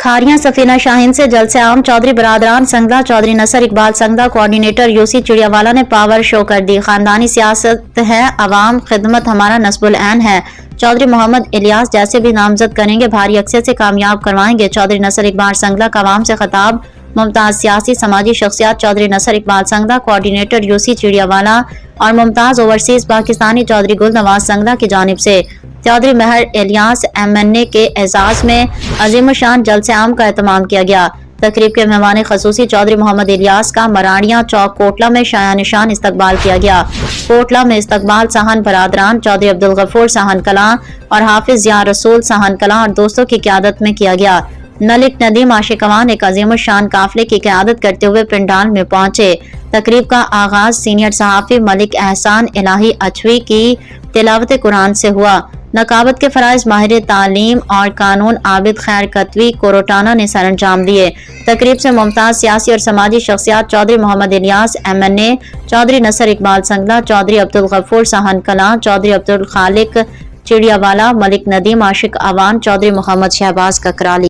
खारियां सफीना शाहीन से जलसे आम। चौधरी बरादरान संगला चौधरी नसर इकबाल संगला कोऑर्डिनेटर यूसी चिड़ियावाला ने पावर शो कर दी। खानदानी सियासत है, अवाम खिदमत हमारा नस्बुल ऐन है। चौधरी मोहम्मद इलियास जैसे भी नामजद करेंगे भारी अक्सर से कामयाब करवाएंगे। चौधरी नसर इकबाल संगला का अवाम से खिताब। मुमताज सियासी समाजी शख्सियत चौधरी नसर इकबाल संगला कोऑर्डिनेटर यूसी चिड़ियावाला और मुमताज ओवरसीज पाकिस्तानी चौधरी गुल नवाज संगला की जानिब से चौधरी महर इलियास MNA के एजाज में अजीम शान जलसे आम का एहतमाम किया गया। तकरीब के मेहमान खसूसी चौधरी मोहम्मद इलियास का मरानिया चौक कोटला में शाया निशान इस्तकबाल किया गया। कोटला में इस्तकबाल साहन बरादरान चौधरी अब्दुल गफूर साहन कलां और हाफिज जिया रसूल साहन कलां और दोस्तों की क़यादत में किया गया। मलिक नदीम आशिकवान एक अजीम शान काफिले की क़यादत करते हुए पंडाल में पहुंचे। तकरीब का आगाज सीनियर सहाफ़ी मलिक एहसान इलाही अचवी की तिलावत कुरान से हुआ। नकाबत के फराइज माहिर तालीम और कानून आबिद खैर कतवी कोरोटाना ने सर अंजाम दिए। तकरीब से मुमताज सियासी और समाजी शख्सियत चौधरी मोहम्मद इलियास MNA, चौधरी नसर इकबाल संगला, चौधरी अब्दुल गफूर साहन कलां, चौधरी अब्दुल खालिक चिड़ियावाला, मलिक नदीम आशिक अवान, चौधरी मोहम्मद शहबाज ककराली।